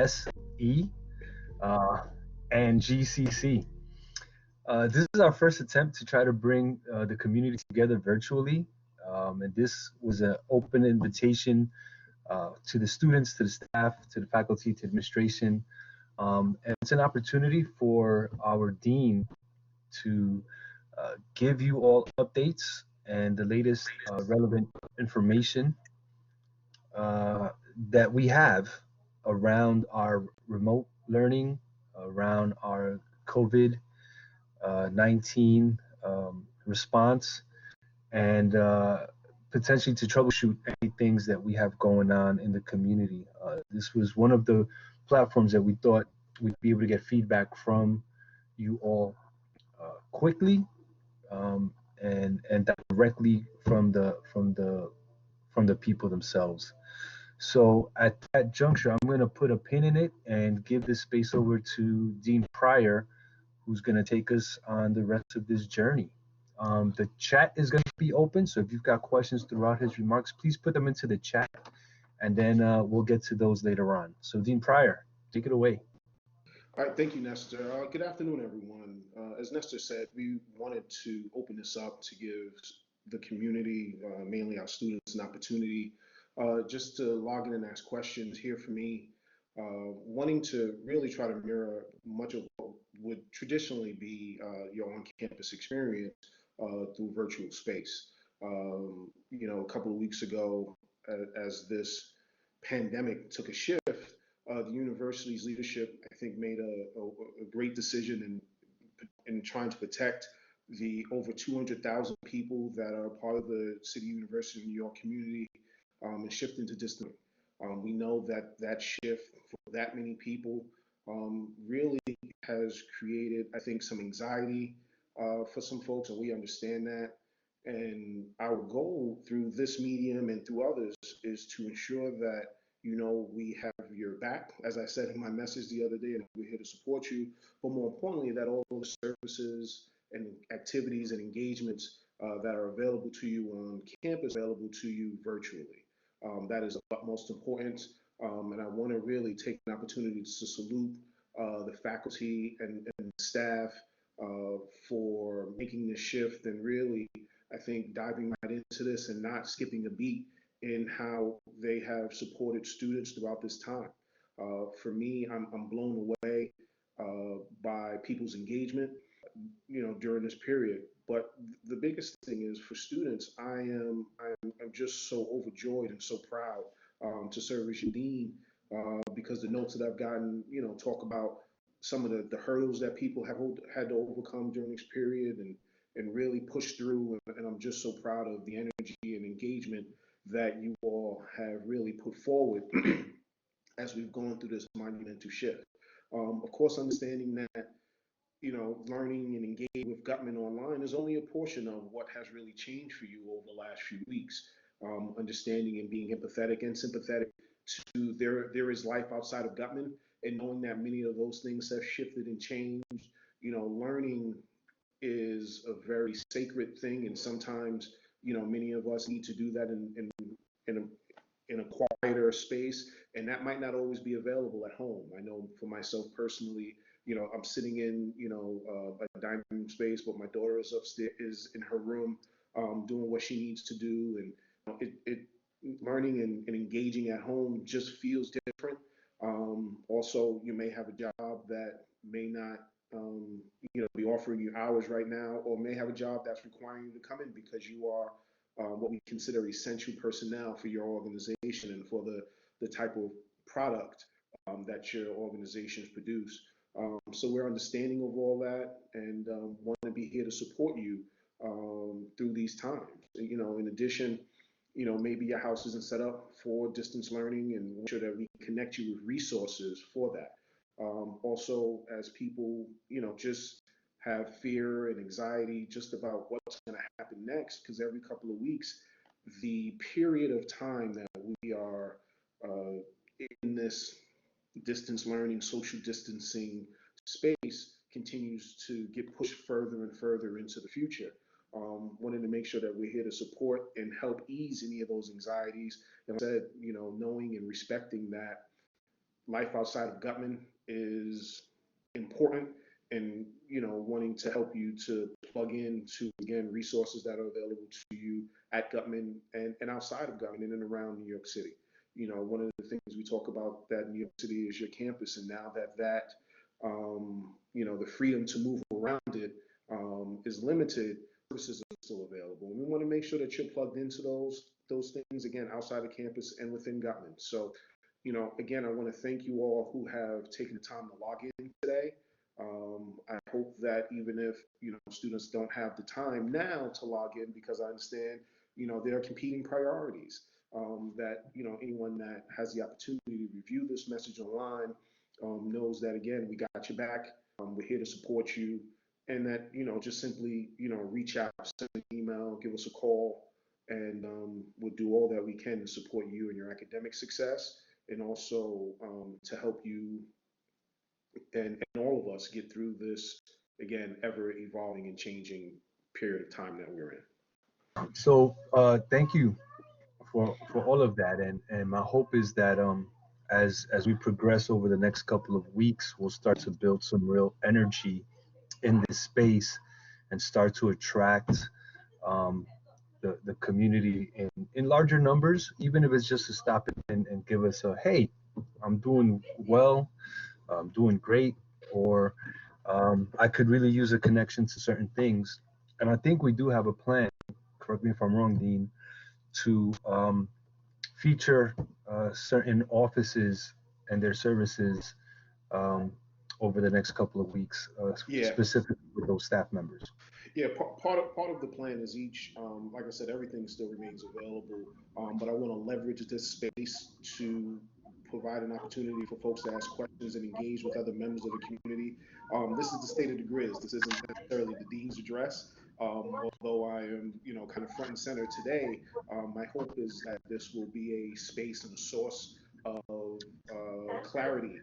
SE uh, and GCC. This is our first attempt to try to bring the community together virtually. And this was an open invitation to the students, to the staff, to the faculty, to administration. And it's an opportunity for our dean to give you all updates and the latest relevant information uh, that we have around our remote learning, around our COVID 19 response, and potentially to troubleshoot any things that we have going on in the community. This was one of the platforms that we thought we'd be able to get feedback from you all quickly, and directly from the people themselves. So at that juncture, I'm going to put a pin in it and give this space over to Dean Pryor, who's going to take us on the rest of this journey. The chat is going to be open, so if you've got questions throughout his remarks, please put them into the chat, and then we'll get to those later on. So Dean Pryor, take it away. All right, thank you, Nestor. Good afternoon, everyone. As Nestor said, we wanted to open this up to give the community, mainly our students, an opportunity just to log in and ask questions, hear from me, wanting to really try to mirror much of what would traditionally be your on-campus experience through virtual space. A couple of weeks ago, as this pandemic took a shift, the university's leadership, I think, made a great decision in trying to protect the over 200,000 people that are part of the City University of New York community and shifting to distance. We know that that shift for that many people really has created, I think, some anxiety for some folks, and we understand that. And our goal through this medium and through others is to ensure that we have your back, as I said in my message the other day, and we're here to support you. But more importantly, that all the services and activities and engagements that are available to you on campus, available to you virtually. That is most important. And I want to really take an opportunity to salute the faculty and staff for making this shift and really, I think, diving right into this and not skipping a beat in how they have supported students throughout this time. For me, I'm blown away by people's engagement, during this period. But the biggest thing is for students, I'm just so overjoyed and so proud to serve as your dean because the notes that I've gotten, talk about some of the hurdles that people have had to overcome during this period and really push through. And I'm just so proud of the energy and engagement that you all have really put forward as we've gone through this monumental shift. Of course, understanding that learning and engaging with Gutman online is only a portion of what has really changed for you over the last few weeks. Understanding and being empathetic and sympathetic to there is life outside of Gutman, and knowing that many of those things have shifted and changed. Learning is a very sacred thing, and sometimes many of us need to do that in a quieter space, and that might not always be available at home. I know for myself personally, I'm sitting in a dining room space, but my daughter is upstairs, is in her room, doing what she needs to do, and it learning and engaging at home just feels different. Also, you may have a job that may not be offering you hours right now, or may have a job that's requiring you to come in because you are what we consider essential personnel for your organization and for the type of product that your organizations produce. So we're understanding of all that and want to be here to support you through these times. In addition, maybe your house isn't set up for distance learning, and make sure that we connect you with resources for that. Also, as people, just have fear and anxiety just about what's going to happen next, because every couple of weeks, the period of time that we are uh, in this distance learning, social distancing space continues to get pushed further and further into the future. Wanting to make sure that we're here to support and help ease any of those anxieties. And I said, knowing and respecting that life outside of Gutman is important, and wanting to help you to plug into, again, resources that are available to you at Gutman and outside of Gutman, in and around New York City. One of the things we talk about, that New York City is your campus, and now the freedom to move around it is limited, services are still available. And we want to make sure that you're plugged into those things, again, outside of campus and within Gutman. So, again, I want to thank you all who have taken the time to log in today. I hope that even if students don't have the time now to log in, because I understand there are competing priorities. That anyone that has the opportunity to review this message online knows that, again, we got your back. We're here to support you, and that just simply reach out, send an email, give us a call, and we'll do all that we can to support you in your academic success, and also to help you and all of us get through this, again, ever evolving and changing period of time that we're in. So thank you for all of that, and my hope is that as we progress over the next couple of weeks, we'll start to build some real energy in this space and start to attract um, the community in larger numbers, even if it's just to stop and give us a hey, I'm doing well, I'm doing great, or I could really use a connection to certain things. And I think we do have a plan, correct me if I'm wrong, Dean, to feature certain offices and their services um, over the next couple of weeks, Yeah, specifically with those staff members. yeah. Part of the plan is each, like I said, everything still remains available, but I want to leverage this space to provide an opportunity for folks to ask questions and engage with other members of the community. This is the state of the Grizz. This isn't necessarily the dean's address. Although I am, kind of front and center today, my hope is that this will be a space and a source of clarity,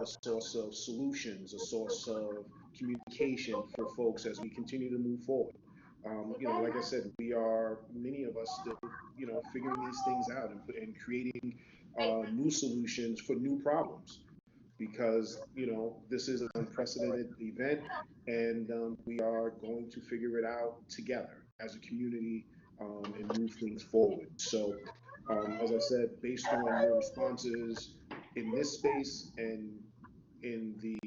a source of solutions, a source of communication for folks as we continue to move forward. Like I said, many of us still, figuring these things out and creating new solutions for new problems, because, this is an unprecedented event, and we are going to figure it out together as a community, and move things forward. So, as I said, based on your responses in this space and in the,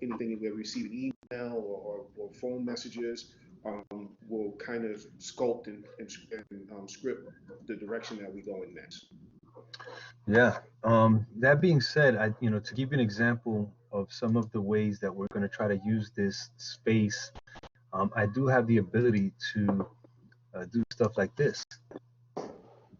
anything that we receive an email or phone messages, will kind of sculpt and script the direction that we go in next. Yeah. That being said, to give you an example of some of the ways that we're going to try to use this space, I do have the ability to do stuff like this.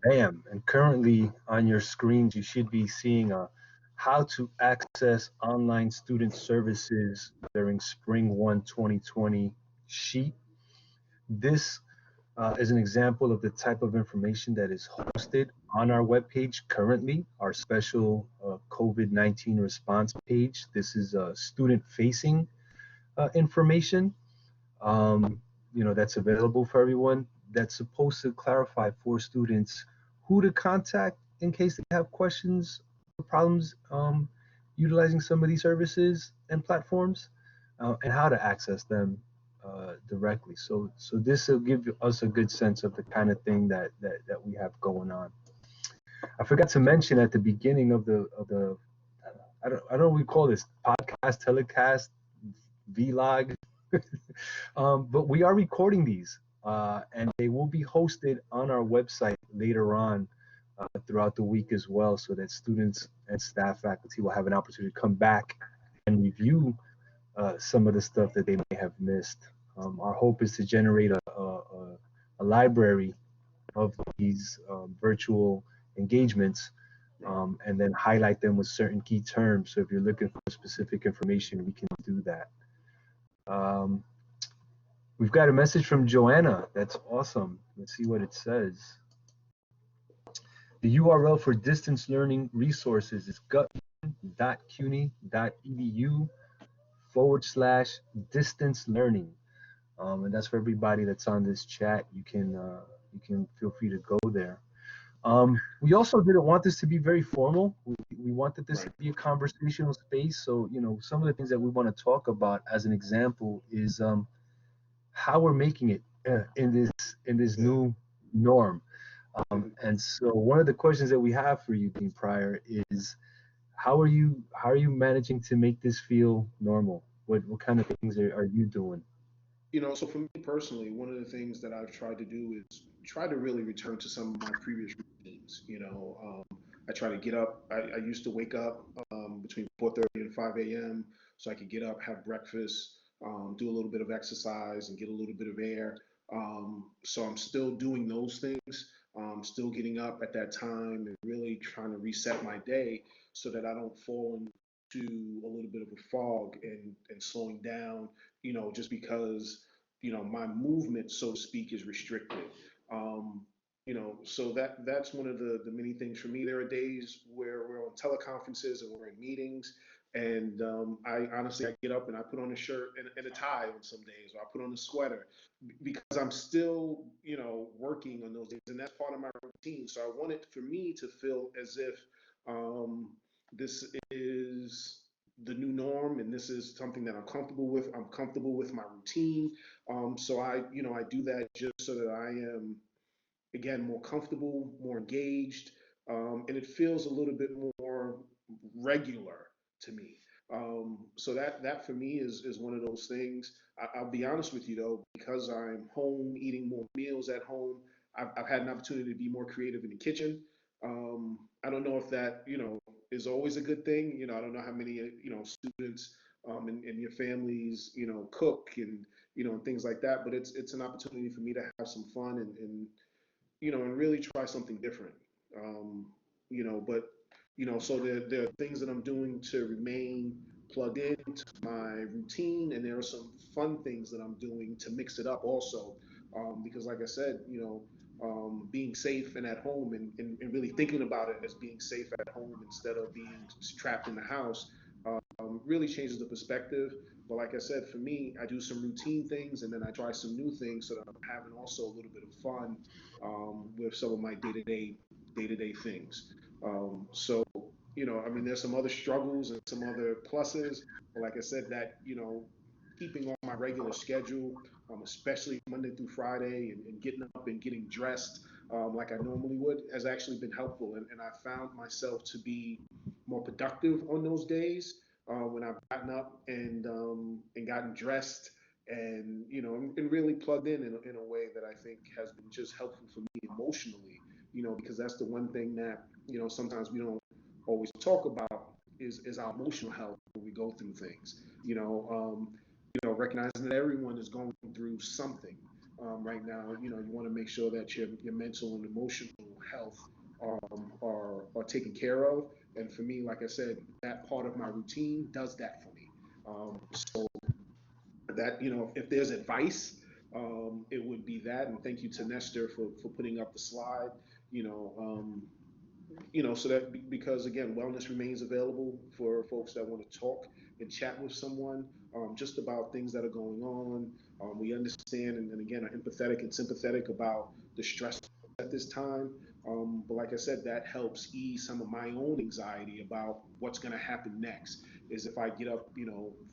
Bam. And currently on your screens, you should be seeing a how to access online student services during Spring 1 2020 sheet. This is an example of the type of information that is hosted on our webpage currently, our special COVID-19 response page. This is student facing information, um, that's available for everyone, that's supposed to clarify for students who to contact in case they have questions or problems utilizing some of these services and platforms, and how to access them directly. So this will give us a good sense of the kind of thing that we have going on. I forgot to mention at the beginning of the I don't know what we call this podcast, telecast, vlog. But we are recording these, and they will be hosted on our website later on throughout the week as well, so that students and staff, faculty will have an opportunity to come back and review some of the stuff that they may have missed. Our hope is to generate a library of these virtual engagements, and then highlight them with certain key terms. So if you're looking for specific information, we can do that. Um, we've got a message from Joanna. That's awesome. Let's see what it says. The URL for distance learning resources is gutman.cuny.edu/distance learning. And that's for everybody that's on this chat. You can feel free to go there. We also didn't want this to be very formal. We wanted this to Right. be a conversational space. So, some of the things that we want to talk about as an example is how we're making it in this Yeah. new norm. Mhm. And so, one of the questions that we have for you, Dean Pryor, is how are you managing to make this feel normal? What kind of things are you doing? So for me personally, one of the things that I've tried to do is try to really return to some of my previous routines. I try to get up. I used to wake up between 4:30 and 5 a.m. so I could get up, have breakfast, do a little bit of exercise, and get a little bit of air. So I'm still doing those things. Still getting up at that time and really trying to reset my day so that I don't fall into a little bit of a fog and slowing down, just because, my movement, so to speak, is restricted. Um, so that's one of the many things for me. There are days where we're on teleconferences and we're in meetings, and I honestly I get up and I put on a shirt and a tie on some days, or I put on a sweater because I'm still, working on those days, and that's part of my routine. So I want it for me to feel as if um, this is the new norm, and this is something that I'm comfortable with. I'm comfortable with my routine. So I do that just so that I am, again, more comfortable, more engaged, and it feels a little bit more regular to me. So that for me is one of those things. I'll be honest with you though, because I'm home eating more meals at home, I've had an opportunity to be more creative in the kitchen. I don't know if that, is always a good thing. I don't know how many, students and your families, cook and, and things like that, but it's an opportunity for me to have some fun and really try something different. Um, but so there are things that I'm doing to remain plugged into my routine, and there are some fun things that I'm doing to mix it up also. Because, like I said, being safe and at home, and really thinking about it as being safe at home instead of being trapped in the house, really changes the perspective. But like I said, for me, I do some routine things and then I try some new things so that I'm having also a little bit of fun with some of my day-to-day things. So I mean, there's some other struggles and some other pluses, but like I said, that keeping on my regular schedule, especially Monday through Friday, and getting up and getting dressed like I normally would, has actually been helpful, and I found myself to be more productive on those days when I've gotten up and gotten dressed and and really plugged in a way that I think has been just helpful for me emotionally. Because that's the one thing that sometimes we don't always talk about is our emotional health when we go through things. Recognizing that everyone is going through something right now. You want to make sure that your mental and emotional health are taken care of. And for me, like I said, that part of my routine does that for me. So that if there's advice, it would be that. And thank you to Nestor for putting up the slide. You know, um, so that because again, wellness remains available for folks that want to talk and chat with someone just about things that are going on. We understand and again are empathetic and sympathetic about the stress at this time. But like I said, that helps ease some of my own anxiety about what's going to happen next. Is if I get up,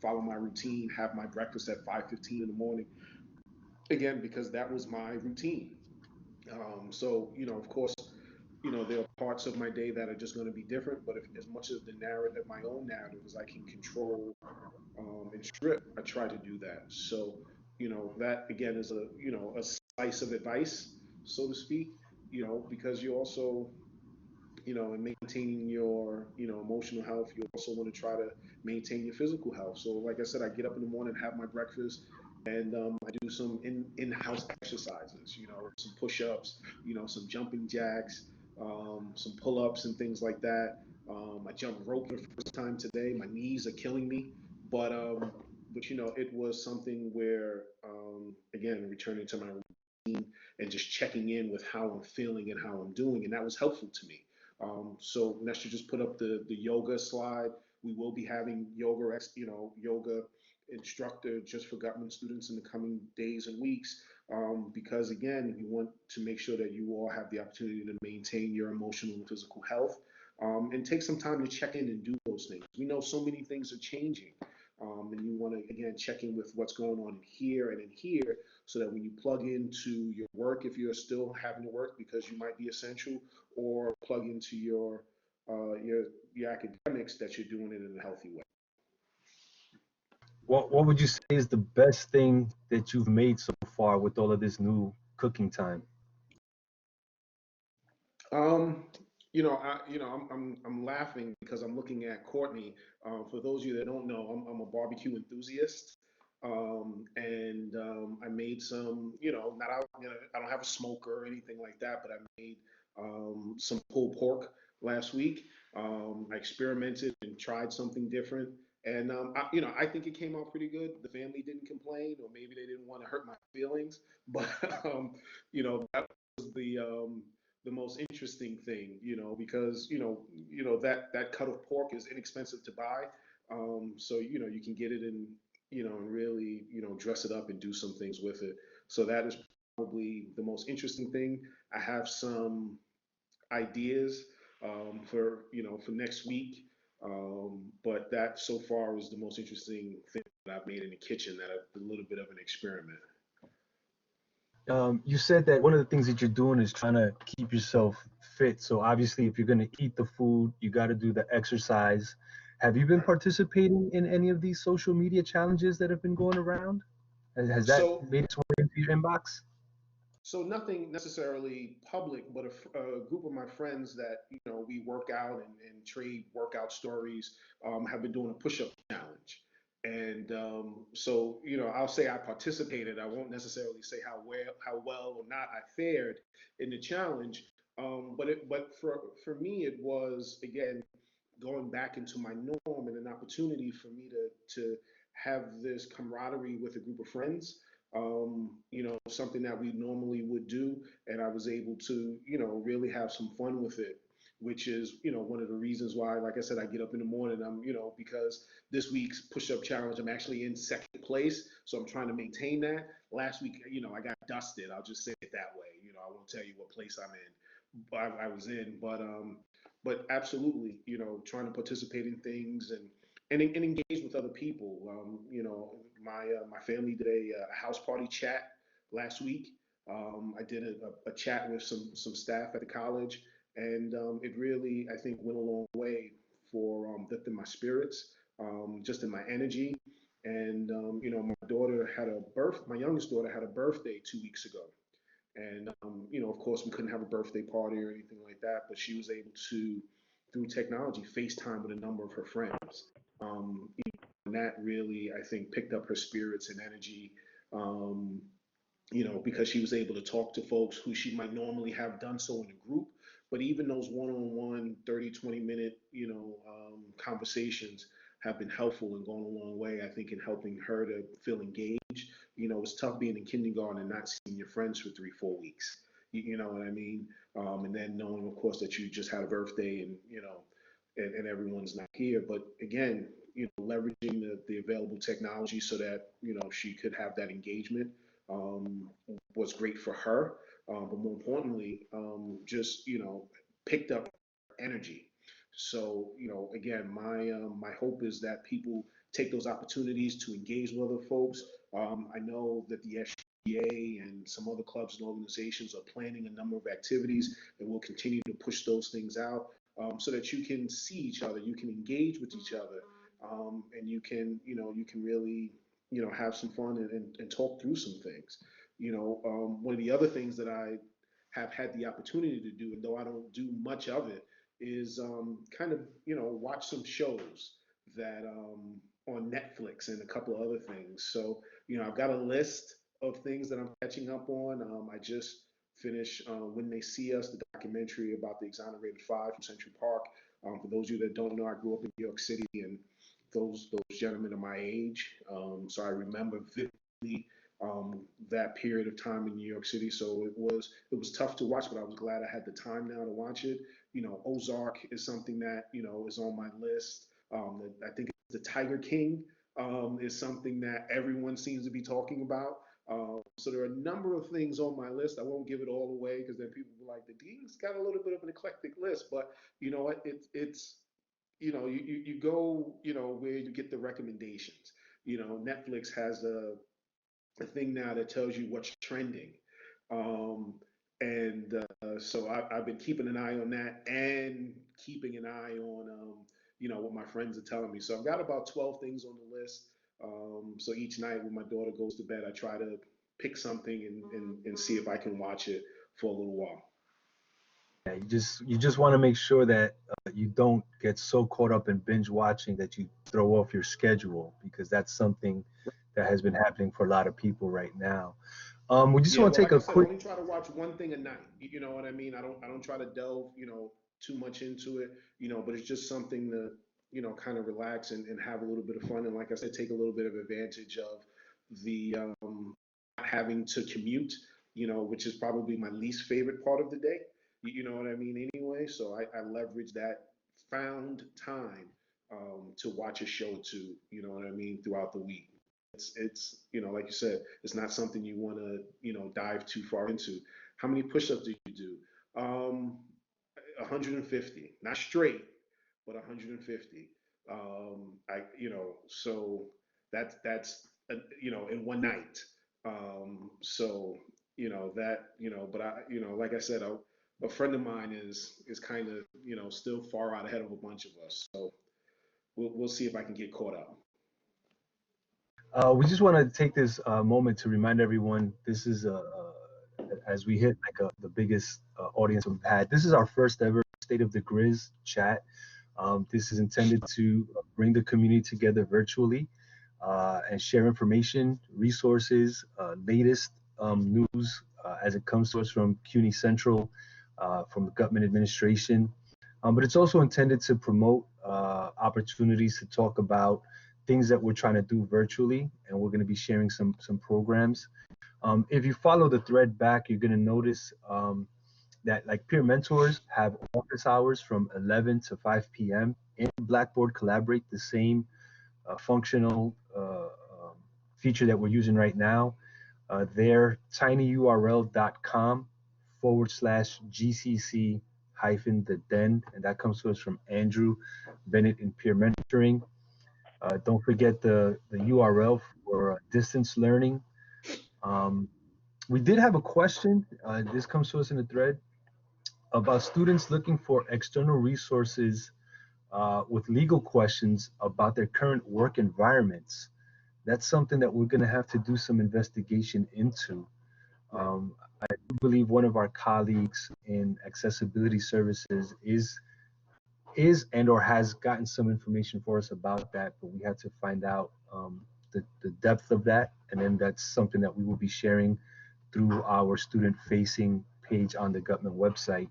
follow my routine, have my breakfast at 5:15 in the morning, again because that was my routine. So of course, there are parts of my day that are just going to be different. But if, as much of the narrative, my own narrative, as I can control and script, I try to do that. So, that again is a slice of advice, so to speak. Because you also, in maintaining your, emotional health, you also want to try to maintain your physical health. So, like I said, I get up in the morning, have my breakfast, and I do some in-house exercises. Some push-ups, some jumping jacks, some pull-ups, and things like that. I jumped rope for the first time today. My knees are killing me, but it was something where, again, returning to my routine and just checking in with how I'm feeling and how I'm doing, and that was helpful to me. So Nestor just put up the yoga slide. We will be having yoga, yoga instructor just for government students in the coming days and weeks. Because again, we want to make sure that you all have the opportunity to maintain your emotional and physical health, and take some time to check in and do those things. We know so many things are changing. And you want to again check in with what's going on in here and in here, so that when you plug into your work, if you're still having to work because you might be essential, or plug into uh, your your academics, that you're doing it in a healthy way. What would you say is the best thing that you've made so far with all of this new cooking time? Um, I'm laughing because I'm looking at Courtney. For those of you that don't know, I'm a barbecue enthusiast. And I made some, not out, I don't have a smoker or anything like that, but I made some pulled pork last week. I experimented and tried something different. And I think it came out pretty good. The family didn't complain, or maybe they didn't want to hurt my feelings. But that was the most interesting thing, because that cut of pork is inexpensive to buy, so you can get it and and really dress it up and do some things with it. So that is probably the most interesting thing. I have some ideas for next week, but that so far is the most interesting thing that I've made in the kitchen. That a little bit of an experiment. You said that one of the things that you're doing is trying to keep yourself fit. So obviously, if you're going to eat the food, you got to do the exercise. Have you been Right. participating in any of these social media challenges that have been going around? Has that So made its way into your inbox? So nothing necessarily public, but a group of my friends that we work out and trade workout stories, have been doing a push-up challenge, and so I'll say I participated. I won't necessarily say how well or not I fared in the challenge, but for me it was again going back into my norm and an opportunity for me to have this camaraderie with a group of friends, something that we normally would do. And I was able to, really have some fun with it, which is, one of the reasons why, like I said, I get up in the morning. Because this week's push-up challenge, I'm actually in second place. So I'm trying to maintain that. Last week, I got dusted. I'll just say it that way. I won't tell you what place I'm in. I was in, but absolutely, trying to participate in things and engage with other people. My family did a house party chat last week. I did a chat with some staff at the college, and it really, I think, went a long way for lifting my spirits, just in my energy. And my youngest daughter had a birthday 2 weeks ago, and of course, we couldn't have a birthday party or anything like that, but she was able to, through technology, FaceTime with a number of her friends. And that really, I think, picked up her spirits and energy. Um, because she was able to talk to folks who she might normally have done so in a group. But even those one-on-one 30, 20-minute, conversations have been helpful and gone a long way, I think, in helping her to feel engaged. It's tough being in kindergarten and not seeing your friends for 3, 4 weeks. You know what I mean? And then knowing, of course, that you just had a birthday and, and everyone's not here. But again, leveraging the available technology so that, she could have that engagement, um, was great for her. But more importantly, just picked up energy. So again, my hope is that people take those opportunities to engage with other folks. I know that the SGA and some other clubs and organizations are planning a number of activities, and we'll continue to push those things out, so that you can see each other, you can engage with each other, and you can really have some fun and talk through some things. One of the other things that I have had the opportunity to do, and though I don't do much of it, is kind of watch some shows that on Netflix and a couple of other things. So I've got a list of things that I'm catching up on. I just finished When They See Us, the documentary about the exonerated five from Central Park. For those of you that don't know, I grew up in New York City, and those gentlemen are my age, so I remember vividly that period of time in New York City. So it was tough to watch, but I was glad I had the time now to watch it. Ozark is something that is on my list. I think it's The Tiger King. is something that everyone seems to be talking about. So there are a number of things on my list. I won't give it all away because then people will be like, the Dean's got a little bit of an eclectic list. But you know what? It's you go where you get the recommendations. Netflix has a thing now that tells you what's trending. Um, and so I've been keeping an eye on that and keeping an eye on, what my friends are telling me. So I've got about 12 things on the list. So each night when my daughter goes to bed, I try to pick something and see if I can watch it for a little while. Yeah, you just want to make sure that you don't get so caught up in binge watching that you throw off your schedule, because that's something that has been happening for a lot of people right now. We just Yeah, want well, to take like I a said, quick. only try to watch one thing a night. You know what I mean? I don't try to delve, too much into it, but it's just something to, kind of relax and have a little bit of fun. And like I said, take a little bit of advantage of the not having to commute, which is probably my least favorite part of the day. You know what I mean? Anyway, so I leverage that found time to watch a show or two, you know what I mean, throughout the week. It's like you said, it's not something you want to dive too far into. How many push-ups do you do? 150, not straight, but 150. So in one night. So that but like I said, a friend of mine is kind of still far out ahead of a bunch of us. So we'll see if I can get caught up. We just want to take this moment to remind everyone this is as we hit like the biggest audience we've had. This is our first ever State of the Grizz chat. This is intended to bring the community together virtually and share information, resources, latest news as it comes to us from CUNY Central, from the government administration. But it's also intended to promote opportunities to talk about things that we're trying to do virtually, and we're going to be sharing some programs. If you follow the thread back, you're going to notice that like peer mentors have office hours from 11 to 5 p.m. In Blackboard Collaborate, the same functional feature that we're using right now. There, tinyurl.com/GCC hyphen the den, and that comes to us from Andrew Bennett in peer mentoring. Don't forget the URL for distance learning. Um, we did have a question. This comes to us in the thread about students looking for external resources with legal questions about their current work environments. That's something that we're going to have to do some investigation into. Right. I do believe one of our colleagues in accessibility services is and or has gotten some information for us about that, but we had to find out the depth of that, and then that's something that we will be sharing through our student facing page on the government website.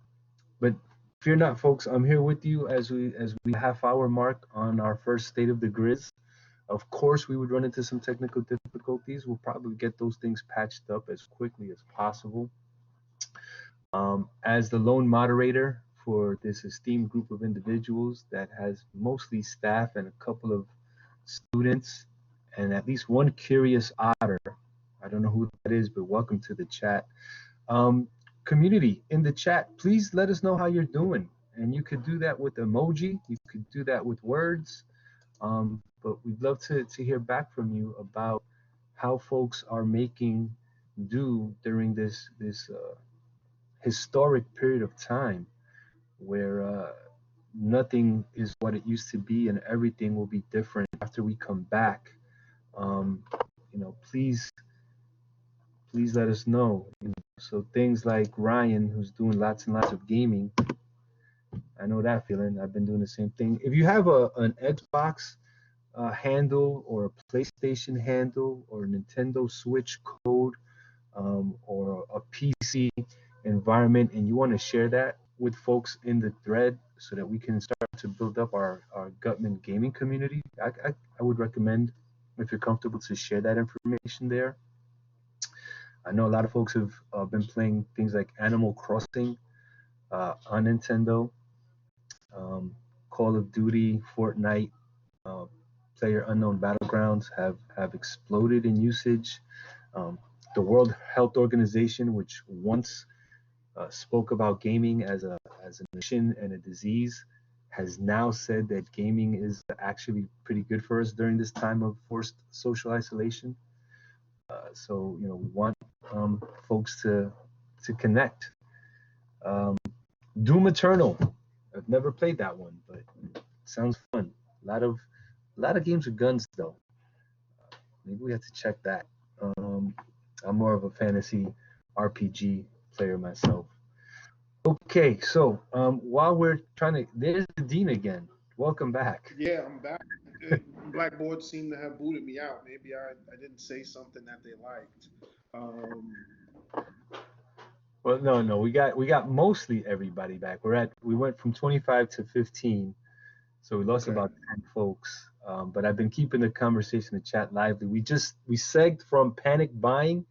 But fear not, folks, I'm here with you as we half-hour mark on our first State of the Grizz. Of course, we would run into some technical difficulties. We'll probably get those things patched up as quickly as possible. As the lone moderator for this esteemed group of individuals that has mostly staff and a couple of students and at least one curious otter, I don't know who that is, but welcome to the chat. Um, Community in the chat, please let us know how you're doing. And you could do that with emoji, you could do that with words. But we'd love to hear back from you about how folks are making do during this historic period of time where nothing is what it used to be and everything will be different after we come back. Um, please let us know. So things like Ryan, who's doing lots and lots of gaming, I know that feeling. I've been doing the same thing. If you have an Xbox handle or a PlayStation handle or a Nintendo Switch code or a PC environment and you want to share that with folks in the thread so that we can start to build up our Gutman gaming community, I would recommend, if you're comfortable, to share that information there. I know a lot of folks have been playing things like Animal Crossing on Nintendo, um, Call of Duty, Fortnite, uh, player unknown battlegrounds have exploded in usage. Um, the World Health Organization, which once spoke about gaming as an addiction and a disease, has now said that gaming is actually pretty good for us during this time of forced social isolation. So we want folks to connect. Um, Doom Eternal. I've never played that one, but it sounds fun. A lot of games with guns though. Maybe we have to check that. Um, I'm more of a fantasy RPG player myself. Okay, so while we're trying to, there's the dean again. Welcome back. Yeah, I'm back. Blackboard seemed to have booted me out. Maybe I didn't say something that they liked. Um, Well, no, no, we got mostly everybody back. We went from 25 to 15, so we lost okay. about 10 folks. But I've been keeping the conversation, the chat lively. We segged from panic buying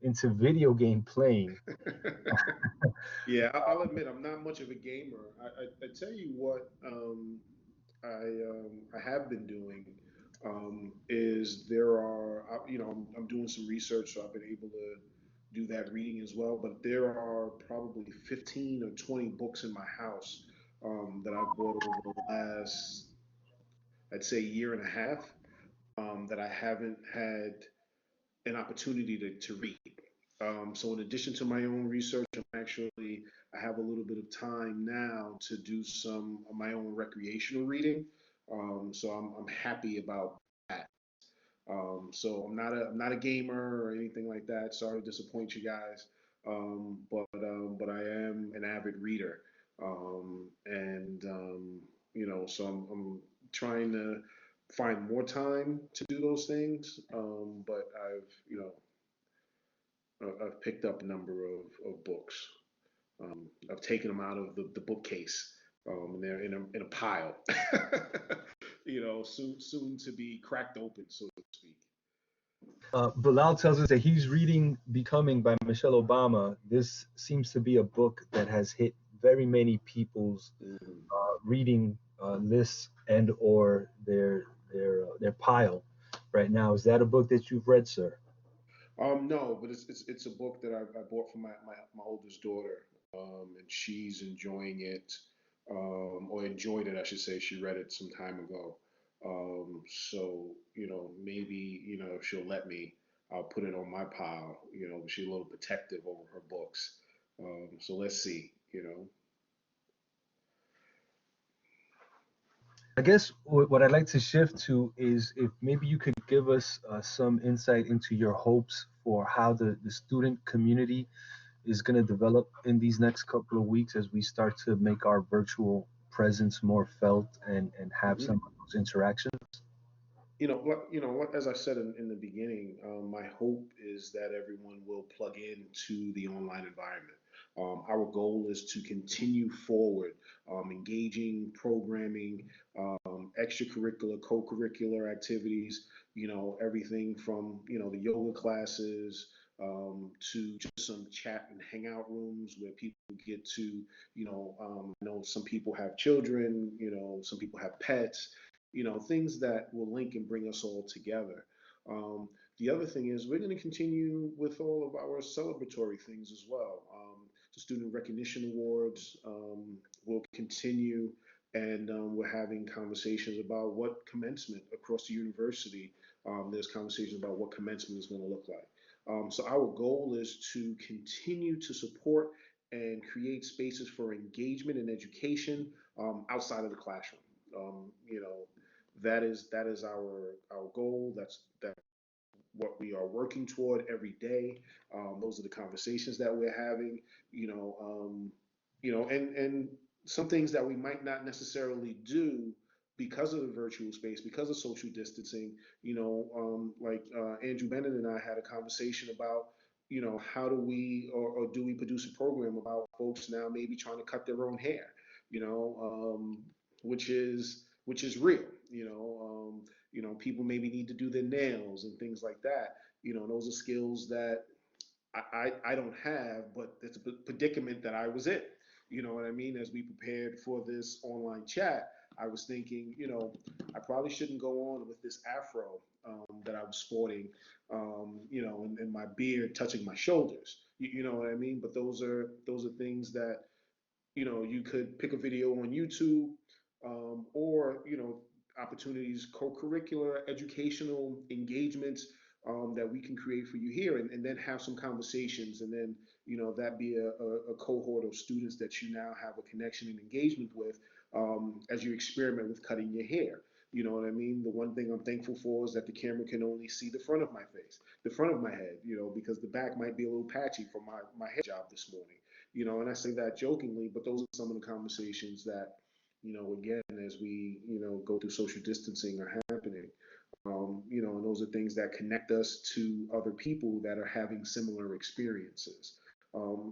into video game playing. Yeah, I'll admit I'm not much of a gamer. I tell you what, I have been doing is there are I'm doing some research, so I've been able to do that reading as well. But there are probably 15 or 20 books in my house that I've bought over the last, I'd say, year and a half that I haven't had an opportunity to read. So in addition to my own research, I have a little bit of time now to do some of my own recreational reading. So I'm happy about that. So I'm not a gamer or anything like that. Sorry to disappoint you guys. But I am an avid reader. And so I'm trying to find more time to do those things. But I've picked up a number of books. I've taken them out of the bookcase, and they're in a pile. Soon to be cracked open, so to speak. Bilal tells us that he's reading Becoming by Michelle Obama. This seems to be a book that has hit very many people's Mhm. reading lists and or their pile right now. Is that a book that you've read, sir? No, but it's a book that I bought for my oldest daughter, and she's enjoying it, or enjoyed it, I should say. She read it some time ago. So maybe if she'll let me, I'll put it on my pile. She's a little protective over her books. So let's see. I guess what I'd like to shift to is if maybe you could give us some insight into your hopes for how the student community is going to develop in these next couple of weeks as we start to make our virtual presence more felt and have some Mhm. of those interactions. As I said in the beginning, my hope is that everyone will plug into the online environment. Our goal is to continue forward, engaging, programming, extracurricular, co-curricular activities. Everything from the yoga classes to just some chat and hangout rooms where people get to, I know some people have children, some people have pets, things that will link and bring us all together. Um, the other thing is we're going to continue with all of our celebratory things as well. The Student Recognition Awards will continue, and we're having conversations about what commencement across the university. There's conversations about what commencement is going to look like. So our goal is to continue to support and create spaces for engagement and education outside of the classroom. That is our goal. That's what we are working toward every day. Those are the conversations that we're having. You know, um, and some things that we might not necessarily do because of the virtual space, because of social distancing. Like Andrew Bennett and I had a conversation about. How do we or do we produce a program about folks now maybe trying to cut their own hair? You know, which is real. People maybe need to do their nails and things like that. Those are skills that I don't have, but it's a predicament that I was in. You know what I mean? As we prepared for this online chat, I was thinking, I probably shouldn't go on with this afro that I was sporting, and my beard touching my shoulders. You know what I mean? But those are things that you could pick a video on YouTube, or opportunities, co-curricular, educational engagements that we can create for you here, and then have some conversations, and then that be a cohort of students that you now have a connection and engagement with as you experiment with cutting your hair. You know what I mean? The one thing I'm thankful for is that the camera can only see the front of my face, the front of my head, because the back might be a little patchy from my hair job this morning. And I say that jokingly, but those are some of the conversations that, again, as we, go through social distancing are happening. And those are things that connect us to other people that are having similar experiences.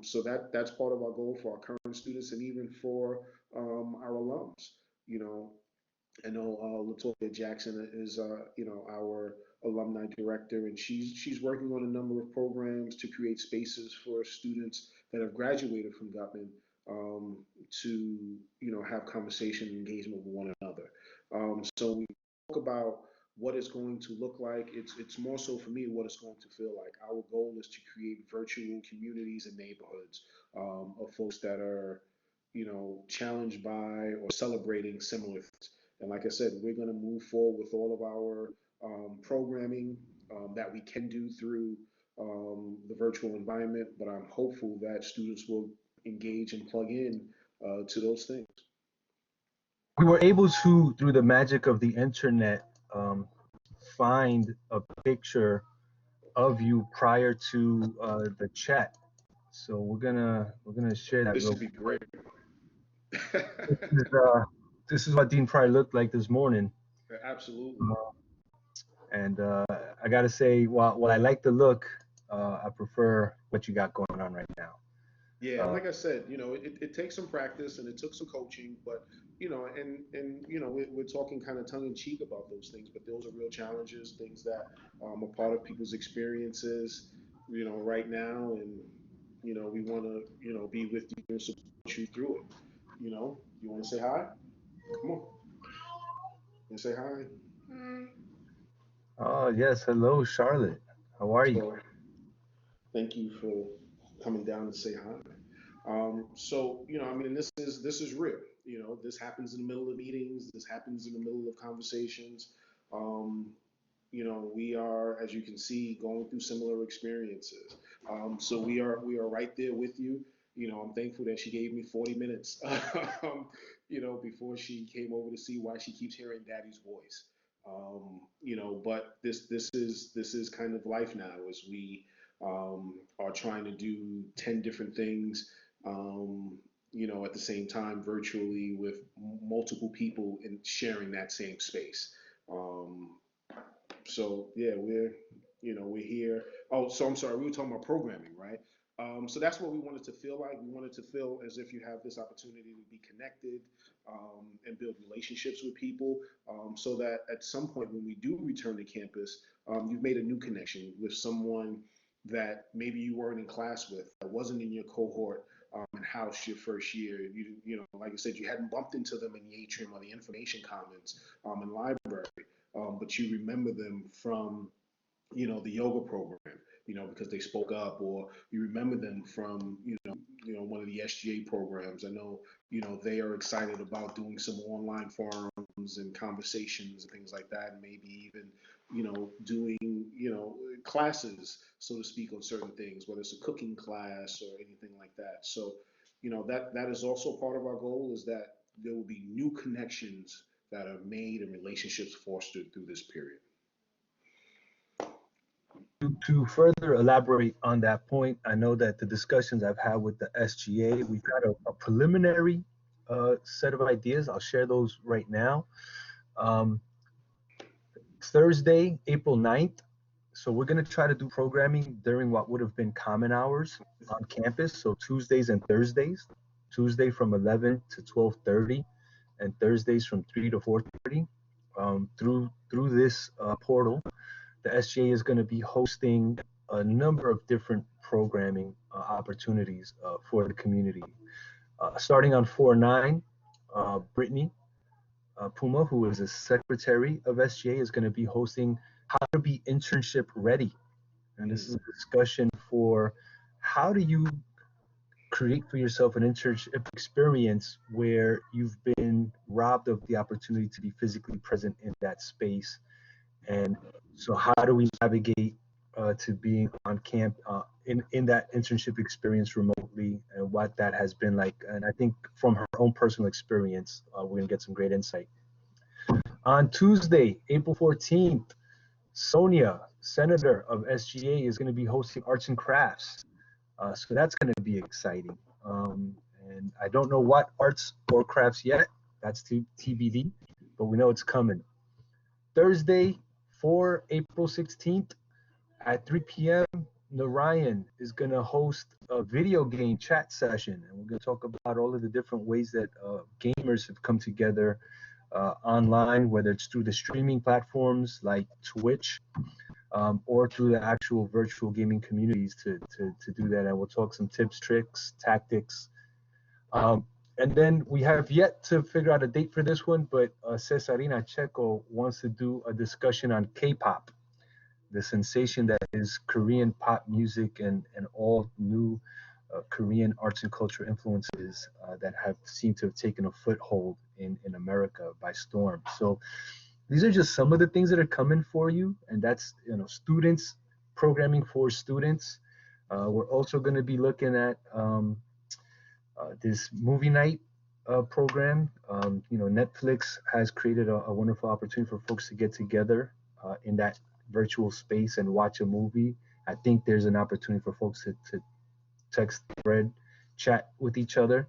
So that's part of our goal for our current students and even for our alums. You know, I know Latoya Jackson is, our alumni director, and she's working on a number of programs to create spaces for students that have graduated from Gutman to, have conversation and engagement with one another. So we talk about what it's going to look like. It's more so for me what it's going to feel like. Our goal is to create virtual communities and neighborhoods of folks that are, challenged by or celebrating similar things. And like I said, we're going to move forward with all of our programming that we can do through the virtual environment. But I'm hopeful that students will engage and plug in to those things. We were able to, through the magic of the internet, find a picture of you prior to the chat. So we're gonna share that This real would be quick. great. This is, uh, this is what Dean Pryor looked like this morning. Absolutely. Uh, and I gotta say, while I like the look, I prefer what you got going on right now. Yeah, and Uh, like I said, it takes some practice and it took some coaching, but we're talking kind of tongue in cheek about those things, but those are real challenges, things that are part of people's experiences, right now, and we want to, be with you and support you through it. You want to say hi? Come on, and say hi. oh yes, hello Charlotte. How are you? So thank you for coming down to say hi. So I mean, this is real. This happens in the middle of meetings. This happens in the middle of conversations. Um, we are, as you can see, going through similar experiences. So we are right there with you. I'm thankful that she gave me 40 minutes, before she came over to see why she keeps hearing Daddy's voice. But this is kind of life now as we are trying to do 10 different things, at the same time virtually with multiple people and sharing that same space. Um, so yeah, we're here. Oh, so I'm sorry, we were talking about programming, right? So that's what we wanted to feel like. We wanted to feel as if you have this opportunity to be connected and build relationships with people, so that at some point when we do return to campus, you've made a new connection with someone that maybe you weren't in class with, that wasn't in your cohort in house your first year. Like I said, you hadn't bumped into them in the atrium or the information commons in library, but you remember them from the yoga program, because they spoke up, or you remember them from one of the SGA programs. I know they are excited about doing some online forums and conversations and things like that, and maybe even doing classes, so to speak, on certain things, whether it's a cooking class or anything like that. So that is also part of our goal, is that there will be new connections that are made and relationships fostered through this period. to further elaborate on that point, I know that the discussions I've had with the SGA, we've got a preliminary set of ideas. I'll share those right now. Um, Thursday, April 9th. So we're going to try to do programming during what would have been common hours on campus. So Tuesdays and Thursdays. Tuesday from 11 to 12:30, and Thursdays from 3 to 4:30. Through this portal, the SGA is going to be hosting a number of different programming opportunities for the community. Starting on 4/9, Brittany Puma, who is a secretary of SGA, is going to be hosting How to Be Internship Ready. And this Mm. is a discussion for how do you create for yourself an internship experience where you've been robbed of the opportunity to be physically present in that space. And so, how do we navigate to being on camp in that internship experience remotely, and what that has been like? And I think from her own personal experience, we're gonna get some great insight. On Tuesday, April 14th, Sonia, Senator of SGA, is going to be hosting Arts and Crafts. So that's going to be exciting. And I don't know what arts or crafts yet. That's TBD, but we know it's coming. Thursday, for April 16th at 3 p.m., Narayan is going to host a video game chat session. And we're going to talk about all of the different ways that gamers have come together online, whether it's through the streaming platforms like Twitch or through the actual virtual gaming communities to do that. And we'll talk some tips, tricks, tactics. Um, and then we have yet to figure out a date for this one, but Cesarina Checo wants to do a discussion on K-pop, the sensation that is Korean pop music and all new Korean arts and culture influences that have seemed to have taken a foothold in America by storm. So these are just some of the things that are coming for you, and that's students programming for students. We're also going to be looking at this movie night program. Netflix has created a wonderful opportunity for folks to get together in that virtual space and watch a movie. I think there's an opportunity for folks to text, thread, chat with each other.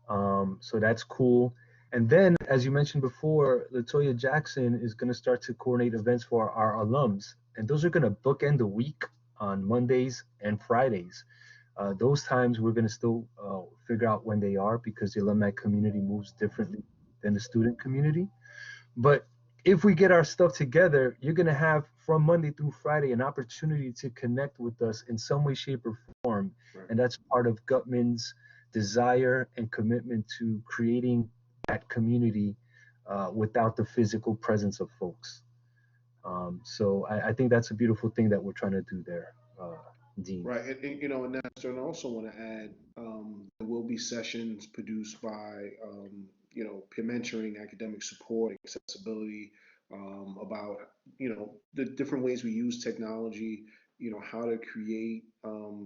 So that's cool. And then, as you mentioned before, Latoya Jackson is going to start to coordinate events for our alums. And those are going to bookend the week on Mondays and Fridays. Those times we're going to still figure out when they are because the alumni community moves differently than the student community. But if we get our stuff together, you're going to have from Monday through Friday an opportunity to connect with us in some way, shape, or form. Right. And that's part of Gutman's desire and commitment to creating that community without the physical presence of folks. So I think that's a beautiful thing that we're trying to do there, Dean. Right, and Nestor, and I also want to add, there will be sessions produced by, peer mentoring, academic support, accessibility, about, the different ways we use technology, how to create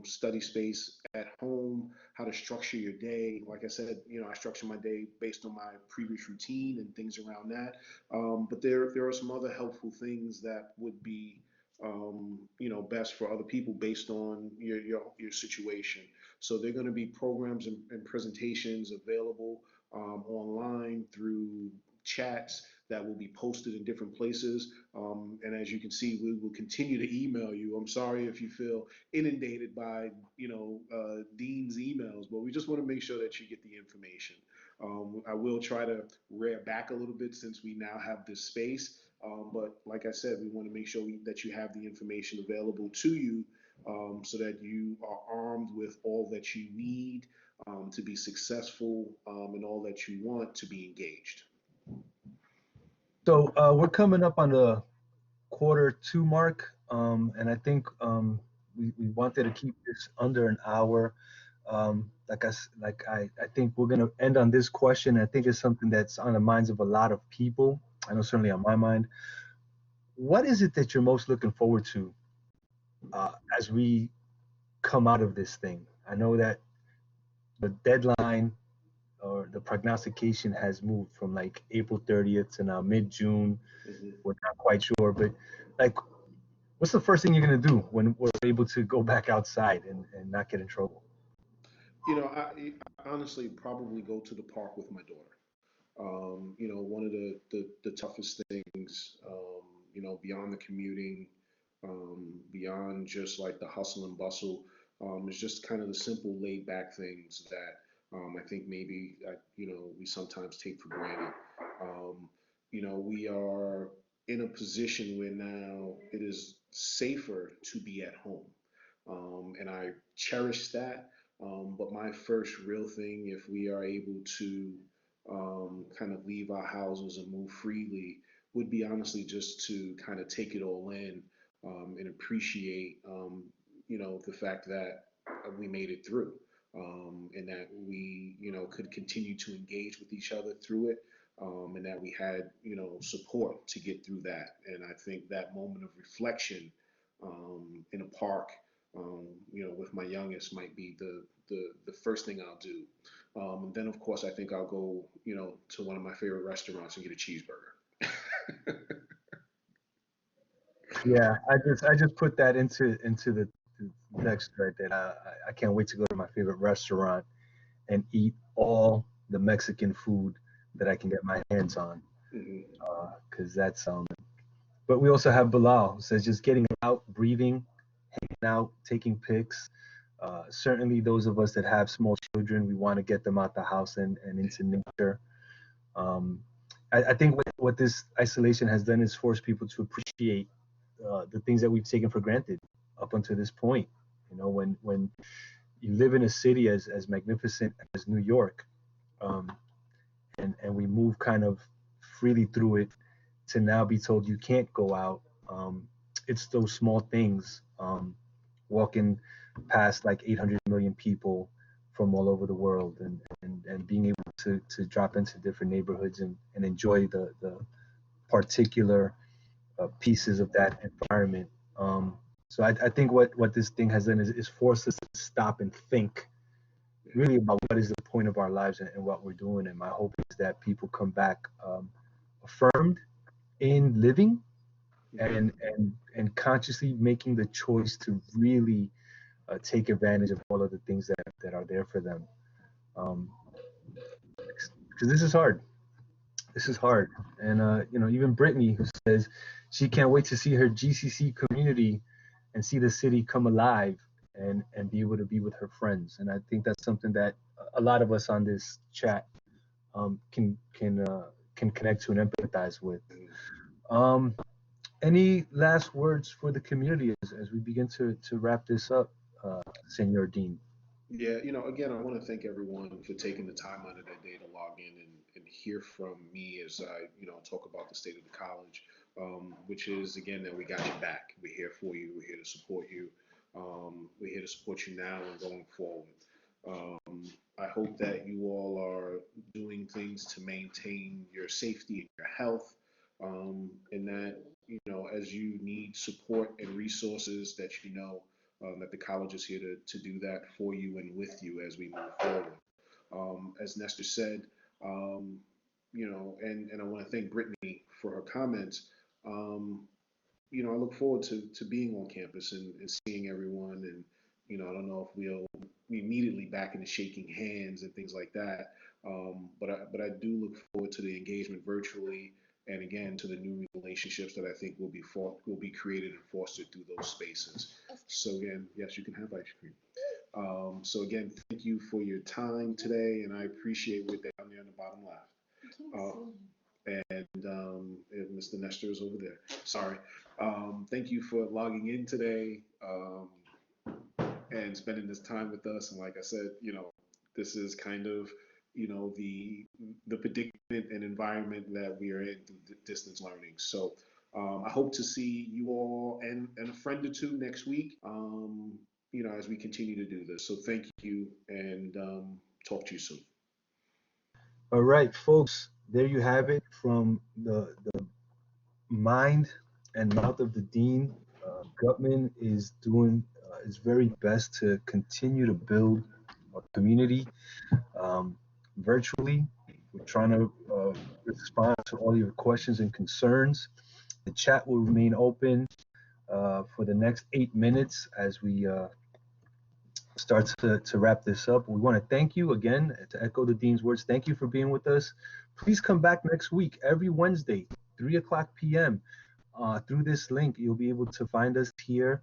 study space at home, how to structure your day. Like I said, I structure my day based on my previous routine and things around that. But there are some other helpful things that would be best for other people based on your situation. So there are going to be programs and presentations available online through chats that will be posted in different places. And as you can see, we will continue to email you. I'm sorry if you feel inundated by, Dean's emails, but we just want to make sure that you get the information. I will try to rear back a little bit since we now have this space. But like I said, we want to make sure that you have the information available to you, so that you are armed with all that you need to be successful, and all that you want to be engaged. So we're coming up on the quarter 2 mark, and I think we wanted to keep this under an hour. I think we're gonna end on this question. I think it's something that's on the minds of a lot of people. I know certainly on my mind. What is it that you're most looking forward to as we come out of this thing? I know that the deadline or the prognostication has moved from like April 30th to now mid-June. Mhm. We're not quite sure, but like, what's the first thing you're gonna do when we're able to go back outside and not get in trouble? I honestly probably go to the park with my daughter. One of the toughest things, beyond the commuting, beyond just like the hustle and bustle, is just kind of the simple laid back things that, I think maybe, we sometimes take for granted. Um, we are in a position where now it is safer to be at home. And I cherish that. But my first real thing, if we are able to kind of leave our houses and move freely would be honestly just to kind of take it all in, and appreciate, the fact that we made it through, and that we, could continue to engage with each other through it, and that we had, support to get through that. And I think that moment of reflection, in a park, with my youngest might be the first thing I'll do. And then, of course, I think I'll go, to one of my favorite restaurants and get a cheeseburger. Yeah, I just put that into the text right there. I can't wait to go to my favorite restaurant and eat all the Mexican food that I can get my hands on. Hmm. Because that's But we also have Bilal who says just getting out, breathing, hanging out, taking pics. Certainly, those of us that have small children, we want to get them out the house and into nature. Um, I think what this isolation has done is force people to appreciate the things that we've taken for granted up until this point. When you live in a city as magnificent as New York, um, and we move kind of freely through it, to now be told you can't go out. It's those small things, walking past like 800 million people from all over the world, and being able to drop into different neighborhoods and enjoy the particular pieces of that environment. So I think what this thing has done is force us to stop and think really about what is the point of our lives, and what we're doing. And my hope is that people come back affirmed in living, Hmm. and consciously making the choice to really take advantage of all of the things that are there for them. Um, because this is hard. This is hard. And even Brittany, who says she can't wait to see her GCC community and see the city come alive, and be able to be with her friends. And I think that's something that a lot of us on this chat can connect to and empathize with. Um, any last words for the community as we begin to wrap this up, Senor Dean? Yeah, again, I want to thank everyone for taking the time out of their day to log in and hear from me as I, talk about the state of the college, which is, again, that we got your back. We're here for you. We're here to support you. We're here to support you now and going forward. I hope that you all are doing things to maintain your safety and your health, and that, as you need support and resources, that that the college is here to do that for you and with you as we move forward. As Nestor said, um, and I want to thank Brittany for her comments. Um, I look forward to being on campus and seeing everyone. And, I don't know if we'll be immediately back into shaking hands and things like that. But I do look forward to the engagement virtually, and again to the new relationships that I think will be created and fostered through those spaces. So again, yes, you can have ice cream. So again, thank you for your time today, and I appreciate what down there in the bottom left. And Mr. Nestor is over there. Sorry. Thank you for logging in today, and spending this time with us. And like I said, this is kind of, the predicament and environment that we are in through distance learning. So I hope to see you all and a friend or two next week, as we continue to do this. So thank you, and talk to you soon. All right, folks, there you have it from the mind and mouth of the dean. Gutman is doing his very best to continue to build a community, um, virtually. We're trying to respond to all your questions and concerns. The chat will remain open for the next 8 minutes as we start to wrap this up. We want to thank you again, to echo the dean's words. Thank you for being with us. Please come back next week, every Wednesday, 3 o'clock p.m. Through this link, you'll be able to find us here,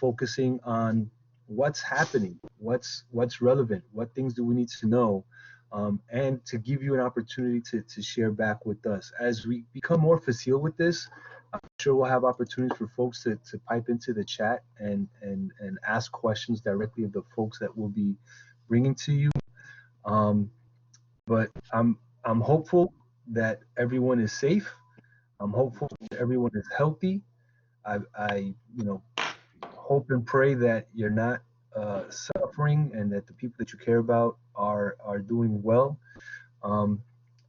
focusing on what's happening, what's relevant, what things do we need to know, and to give you an opportunity to share back with us. As we become more facile with this, I'm sure we'll have opportunities for folks to pipe into the chat and ask questions directly of the folks that we'll be bringing to you. Um, but I'm hopeful that everyone is safe. I'm hopeful that everyone is healthy. I hope and pray that you're not suffering and that the people that you care about are doing well. Um,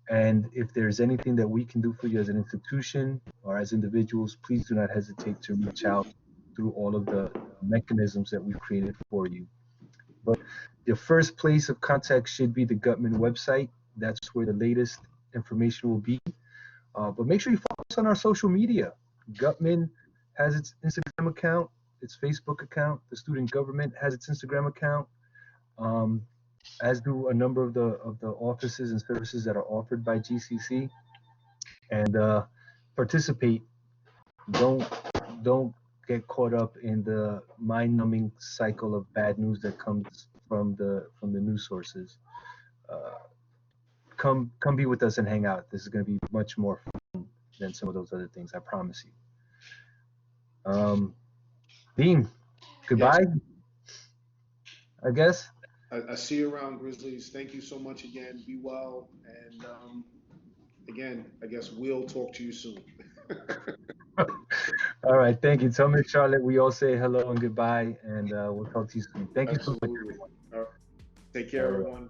and if there's anything that we can do for you as an institution or as individuals, please do not hesitate to reach out through all of the mechanisms that we've created for you. But your first place of contact should be the Gutman website. That's where the latest information will be. But make sure you follow us on our social media. Gutman has its Instagram account, its Facebook account. The student government has its Instagram account, um, as do a number of the offices and services that are offered by GCC. And participate. Don't don't get caught up in the mind-numbing cycle of bad news that comes from the news sources. Uh, come be with us and hang out. This is going to be much more fun than some of those other things. I promise you. Dean, Yes, goodbye. I guess. I see you around, Grizzlies. Thank you so much again. Be well. And again, I guess we'll talk to you soon. All right. Thank you. Tell me, Charlotte, we all say hello and goodbye, and we'll talk to you soon. Thank you so much, Absolutely. everyone. All right. Take care, All right. everyone.